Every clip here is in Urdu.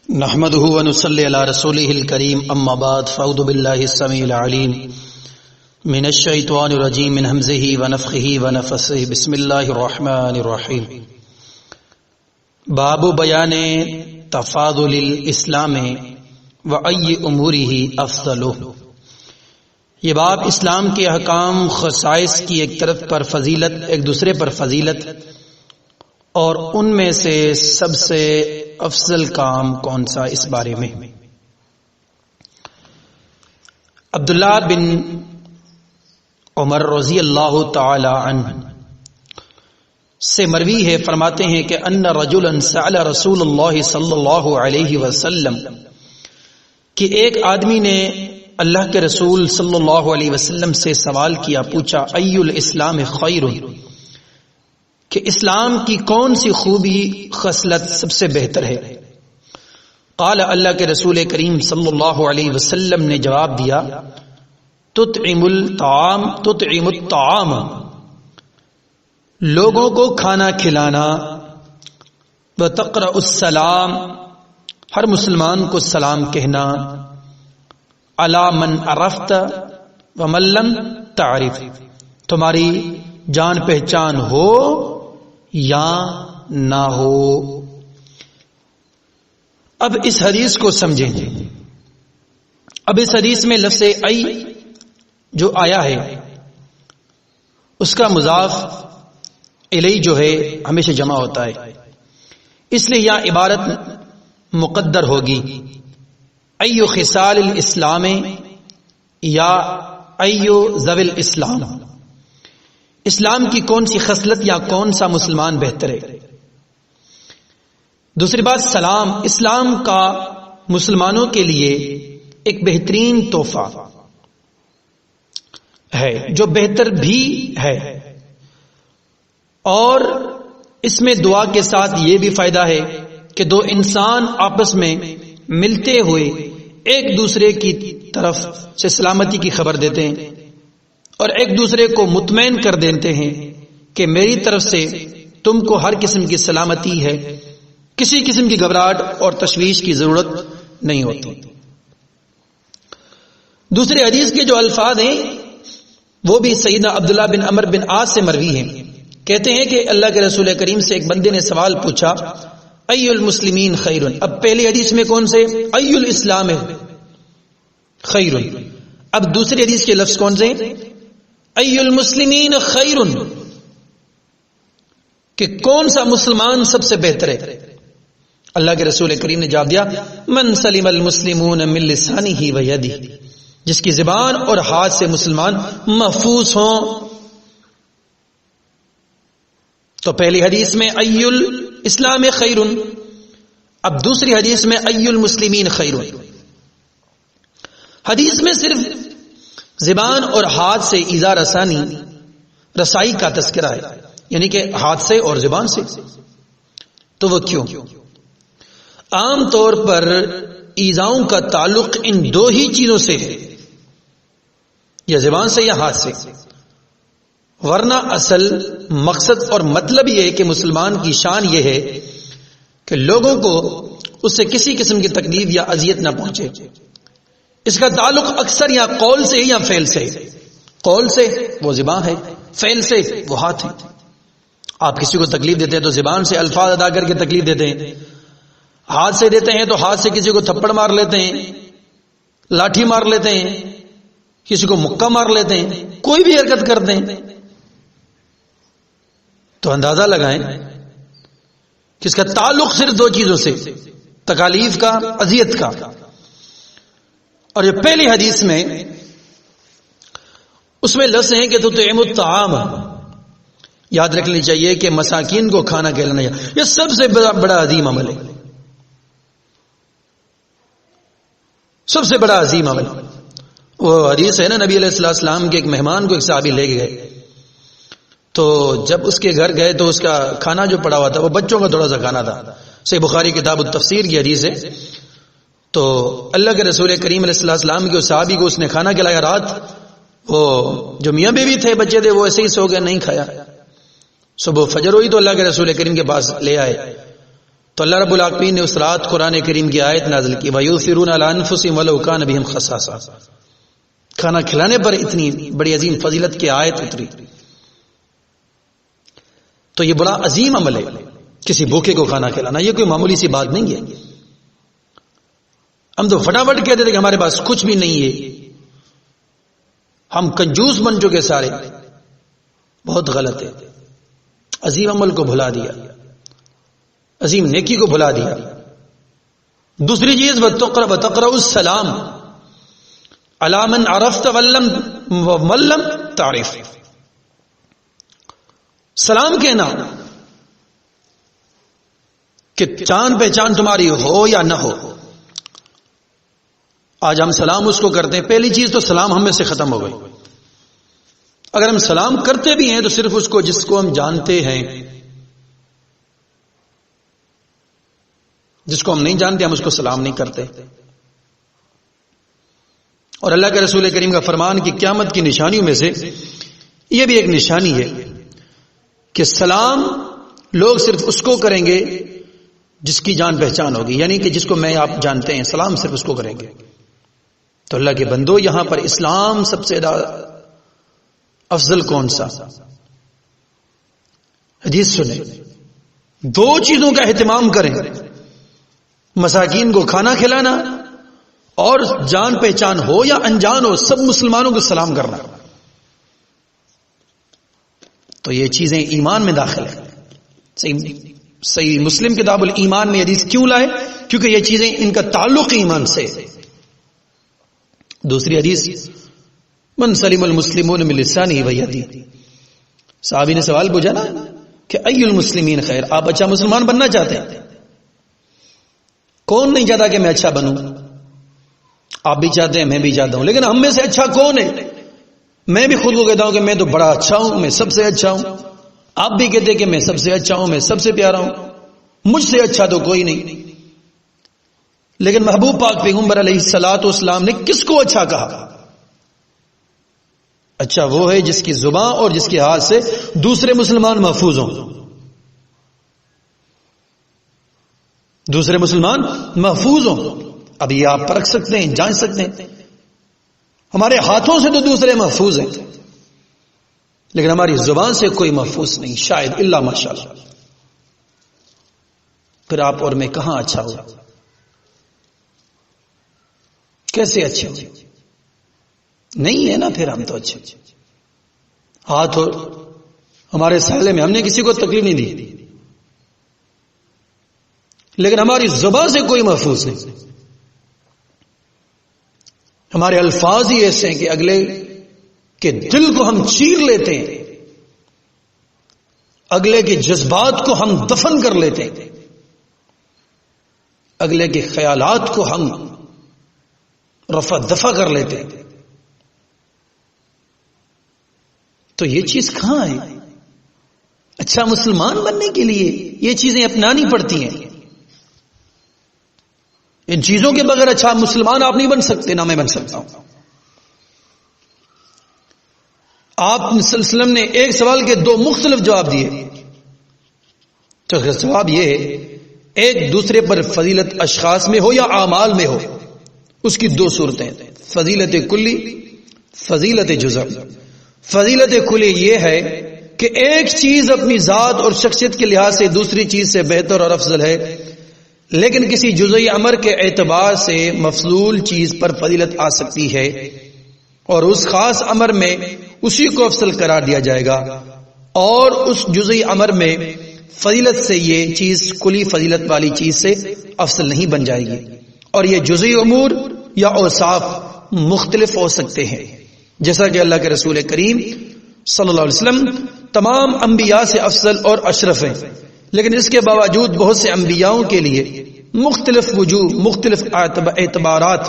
نحمده ونصلي على رسوله الكريم اما بعد فاعوذ بالله السميع العليم من الشيطان الرجيم من همزه ونفخه ونفثه بسم الله الرحمن الرحيم باب بیان تفاضل الاسلام وأي اموره افضل۔ یہ باب اسلام کے احکام خصائص کی ایک طرف پر فضیلت، ایک دوسرے پر فضیلت، اور ان میں سے سب سے افضل کام کون سا، اس بارے میں۔ عبداللہ بن عمر رضی اللہ تعالی عنہ سے مروی ہے، فرماتے ہیں کہ ان رجلا سأل رسول اللہ صلی اللہ علیہ وسلم، کہ ایک آدمی نے اللہ کے رسول صلی اللہ علیہ وسلم سے سوال کیا، پوچھا ای الاسلام خیر، کہ اسلام کی کون سی خوبی خصلت سب سے بہتر ہے؟ قال، اللہ کے رسول کریم صلی اللہ علیہ وسلم نے جواب دیا، تطعم الطعام، لوگوں کو کھانا کھلانا، وتقرأ السلام، ہر مسلمان کو سلام کہنا، علی من عرفت ومن لم تعرف، تمہاری جان پہچان ہو یا نہ ہو۔ اب اس حدیث کو سمجھیں۔ اب اس حدیث میں لفظ ای جو آیا ہے اس کا مضاف الیہ جو ہے ہمیشہ جمع ہوتا ہے، اس لیے یہ عبارت مقدر ہوگی، ایو خصال الاسلام یا ایو ذوی الاسلام، اسلام کی کون سی خصلت یا کون سا مسلمان بہتر ہے۔ دوسری بات، سلام اسلام کا مسلمانوں کے لیے ایک بہترین تحفہ ہے جو بہتر بھی ہے، اور اس میں دعا کے ساتھ یہ بھی فائدہ ہے کہ دو انسان آپس میں ملتے ہوئے ایک دوسرے کی طرف سے سلامتی کی خبر دیتے ہیں اور ایک دوسرے کو مطمئن کر دیتے ہیں کہ میری طرف سے تم کو ہر قسم کی سلامتی ہے، کسی قسم کی گھبراہٹ اور تشویش کی ضرورت نہیں ہوتی۔ دوسرے حدیث کے جو الفاظ ہیں وہ بھی سیدنا عبداللہ بن عمر بن عاص سے مروی ہیں، کہتے ہیں کہ اللہ کے رسول کریم سے ایک بندے نے سوال پوچھا، ای المسلمین خیر۔ اب پہلی حدیث میں کون سے؟ ای الاسلام خیر۔ اب دوسری حدیث کے لفظ کون سے؟ ای المسلمین خیر، کہ کون سا مسلمان سب سے بہتر ہے؟ اللہ کے رسول کریم نے جواب دیا، من سلم المسلمون من لسانہ و یدہ، جس کی زبان اور ہاتھ سے مسلمان محفوظ ہوں۔ تو پہلی حدیث میں ای الاسلام خیر، اب دوسری حدیث میں ای المسلمین خیر۔ حدیث میں صرف زبان اور ہاتھ سے ایذا رسائی کا تذکرہ ہے، یعنی کہ ہاتھ سے اور زبان سے۔ تو وہ کیوں؟ عام طور پر ایذاؤں کا تعلق ان دو ہی چیزوں سے ہے، یا زبان سے یا ہاتھ سے، ورنہ اصل مقصد اور مطلب یہ ہے کہ مسلمان کی شان یہ ہے کہ لوگوں کو اس سے کسی قسم کی تکلیف یا اذیت نہ پہنچے۔ اس کا تعلق اکثر یا قول سے یا فعل سے، قول سے وہ زبان ہے، فعل سے وہ ہاتھ ہے۔ آپ کسی کو تکلیف دیتے ہیں تو زبان سے الفاظ ادا کر کے تکلیف دیتے ہیں، ہاتھ سے دیتے ہیں تو ہاتھ سے کسی کو تھپڑ مار لیتے ہیں، لاٹھی مار لیتے ہیں، کسی کو مکہ مار لیتے ہیں، کوئی بھی حرکت کرتے ہیں۔ تو اندازہ لگائیں کہ اس کا تعلق صرف دو چیزوں سے، تکالیف کا، اذیت کا۔ اور یہ پہلی حدیث میں اس میں لفظ ہیں کہ تطعم الطعام، یاد رکھنی چاہیے کہ مساکین کو کھانا کھلانا یہ سب سے بڑا عظیم عمل ہے، سب سے بڑا عظیم عمل۔ وہ حدیث ہے نا، نبی علیہ السلام کے ایک مہمان کو ایک صحابی لے گئے، تو جب اس کے گھر گئے تو اس کا کھانا جو پڑا ہوا تھا وہ بچوں کا تھوڑا سا کھانا تھا، صحیح بخاری کتاب التفسیر کی حدیث ہے۔ تو اللہ کے رسول کریم علیہ السلام کے صحابی کو اس نے کھانا کھلایا، رات وہ جو میاں بیوی تھے، بچے تھے، وہ ایسے ہی سو گئے، نہیں کھایا۔ صبح فجر ہوئی تو اللہ کے رسول کریم کے پاس لے آئے، تو اللہ رب العالمین نے اس رات قرآن کریم کی آیت نازل کی وَيُؤْثِرُونَ عَلَىٰ أَنفُسِهِمْ وَلَوْ كَانَ بِهِمْ خَصَاصَةٌ، کھانا کھلانے پر اتنی بڑی عظیم فضیلت کی آیت اتری. تو یہ بڑا عظیم عمل ہے کسی بھوکے کو کھانا کھلانا، یہ کوئی معمولی سی بات نہیں ہے. ہم تو فٹافٹ کہتے تھے کہ ہمارے پاس کچھ بھی نہیں ہے، ہم کنجوس بن چکے سارے. بہت غلط ہے. عظیم عمل کو بھلا دیا، عظیم نیکی کو بھلا دیا. دوسری چیز وَتَقْرَأُ السَّلَامَ عَلَىٰ مَنْ عَرَفْتَ وَمَن لَّمْ تَعْرِفْ. سلام کہنا کہ جان پہچان تمہاری ہو یا نہ ہو. آج ہم سلام اس کو کرتے ہیں، پہلی چیز تو سلام ہم میں سے ختم ہو گئی. اگر ہم سلام کرتے بھی ہیں تو صرف اس کو جس کو ہم جانتے ہیں، جس کو ہم نہیں جانتے ہم اس کو سلام نہیں کرتے. اور اللہ کے رسول کریم کا فرمان کہ قیامت کی نشانیوں میں سے یہ بھی ایک نشانی ہے کہ سلام لوگ صرف اس کو کریں گے جس کی جان پہچان ہوگی، یعنی کہ جس کو میں آپ جانتے ہیں سلام صرف اس کو کریں گے. تو اللہ کے بندو، یہاں پر اسلام سب سے افضل کون سا؟ حدیث سنیں، دو چیزوں کا اہتمام کریں، مساکین کو کھانا کھلانا اور جان پہچان ہو یا انجان ہو سب مسلمانوں کو سلام کرنا. تو یہ چیزیں ایمان میں داخل ہیں. صحیح مسلم کتاب الایمان میں حدیث کیوں لائے؟ کیونکہ یہ چیزیں ان کا تعلق ایمان سے. دوسری حدیث من سلم المسلمون من لسانه ویدیه. صحابی نے سوال پوچھا نا کہ ای المسلمین خیر، آپ اچھا مسلمان بننا چاہتے ہیں؟ کون نہیں چاہتا کہ میں اچھا بنوں؟ آپ بھی چاہتے ہیں، میں بھی چاہتا ہوں، لیکن ہم میں سے اچھا کون ہے؟ میں بھی خود کو کہتا ہوں کہ میں تو بڑا اچھا ہوں، میں سب سے اچھا ہوں. آپ بھی کہتے ہیں کہ میں سب سے اچھا ہوں، میں سب سے پیارا ہوں، مجھ سے اچھا تو کوئی نہیں. لیکن محبوب پاک پیغمبر علیہ الصلوۃ والسلام نے کس کو اچھا کہا؟ اچھا وہ ہے جس کی زبان اور جس کے ہاتھ سے دوسرے مسلمان محفوظ ہوں. دوسرے مسلمان محفوظ ہوں. اب یہ آپ پرکھ سکتے ہیں، جانچ سکتے ہیں. ہمارے ہاتھوں سے تو دوسرے محفوظ ہیں، لیکن ہماری زبان سے کوئی محفوظ نہیں، شاید الا ماشاءاللہ. پھر آپ اور میں کہاں اچھا ہو؟ کیسے اچھے ہو؟ نہیں ہے نا. پھر ہم تو اچھے. ہاتھ ہو ہمارے سالے میں، ہم نے کسی کو تکلیف نہیں دی، لیکن ہماری زبان سے کوئی محفوظ نہیں. ہمارے الفاظ ہی ایسے ہیں کہ اگلے کے دل کو ہم چیر لیتے ہیں، اگلے کے جذبات کو ہم دفن کر لیتے ہیں، اگلے کے خیالات کو ہم رفع دفع کر لیتے ہیں. تو یہ چیز کہاں ہے؟ اچھا مسلمان بننے کے لیے یہ چیزیں اپنانی پڑتی ہیں. ان چیزوں کے بغیر اچھا مسلمان آپ نہیں بن سکتے، نہ میں بن سکتا ہوں. آپ صلی اللہ علیہ وسلم نے ایک سوال کے دو مختلف جواب دیے. تو جواب یہ ہے، ایک دوسرے پر فضیلت اشخاص میں ہو یا اعمال میں ہو، اس کی دو صورتیں، فضیلت کلی، فضیلت جزء. فضیلت کلی یہ ہے کہ ایک چیز اپنی ذات اور شخصیت کے لحاظ سے دوسری چیز سے بہتر اور افضل ہے، لیکن کسی جزئی امر کے اعتبار سے مفضول چیز پر فضیلت آ سکتی ہے اور اس خاص امر میں اسی کو افضل قرار دیا جائے گا، اور اس جزئی امر میں فضیلت سے یہ چیز کلی فضیلت والی چیز سے افضل نہیں بن جائے گی. اور یہ جزئی امور یا اوصاف مختلف ہو سکتے ہیں، جیسا کہ اللہ کے رسول کریم صلی اللہ علیہ وسلم تمام انبیاء سے افضل اور اشرف ہیں، لیکن اس کے باوجود بہت سے انبیاءوں کے لیے مختلف وجوہ، مختلف اعتبارات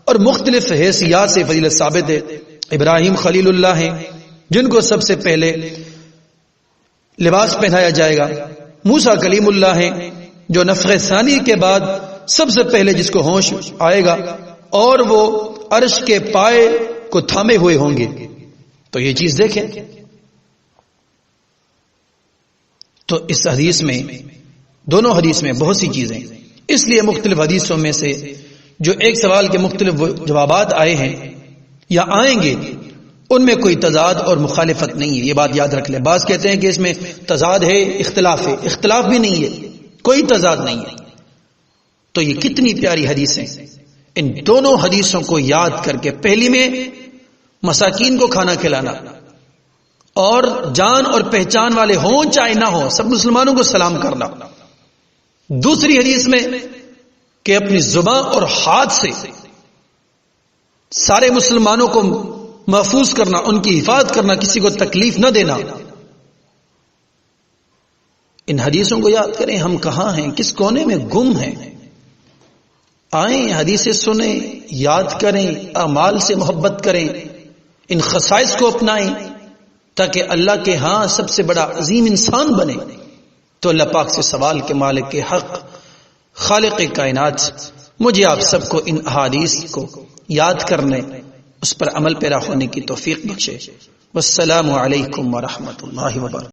اور مختلف حیثیات سے فضیلت ثابت ہے. ابراہیم خلیل اللہ ہیں جن کو سب سے پہلے لباس پہنایا جائے گا. موسیٰ کلیم اللہ ہیں جو نفخ ثانی کے بعد سب سے پہلے جس کو ہوش آئے گا اور وہ عرش کے پائے کو تھامے ہوئے ہوں گے. تو یہ چیز دیکھیں. تو اس حدیث میں دونوں حدیث میں بہت سی چیزیں، اس لیے مختلف حدیثوں میں سے جو ایک سوال کے مختلف جوابات آئے ہیں یا آئیں گے ان میں کوئی تضاد اور مخالفت نہیں ہے، یہ بات یاد رکھ لیں۔ بعض کہتے ہیں کہ اس میں تضاد ہے، اختلاف ہے، اختلاف بھی نہیں ہے، کوئی تضاد نہیں ہے۔ تو یہ کتنی پیاری حدیثیں، ان دونوں حدیثوں کو یاد کر کے پہلی میں مساکین کو کھانا کھلانا اور جان اور پہچان والے ہوں چاہے نہ ہوں سب مسلمانوں کو سلام کرنا، دوسری حدیث میں کہ اپنی زبان اور ہاتھ سے سارے مسلمانوں کو محفوظ کرنا، ان کی حفاظت کرنا، کسی کو تکلیف نہ دینا۔ ان حدیثوں کو یاد کریں، ہم کہاں ہیں، کس کونے میں گم ہیں، آئیں حدیثیں سنیں، یاد کریں، اعمال سے محبت کریں، ان خصائص کو اپنائیں تاکہ اللہ کے ہاں سب سے بڑا عظیم انسان بنے۔ تو اللہ پاک سے سوال کے مالک کے حق خالق کائنات مجھے آپ سب کو ان احادیث کو یاد کرنے، اس پر عمل پیرا ہونے کی توفیق بخشے۔ والسلام علیکم ورحمۃ اللہ وبرکاتہ۔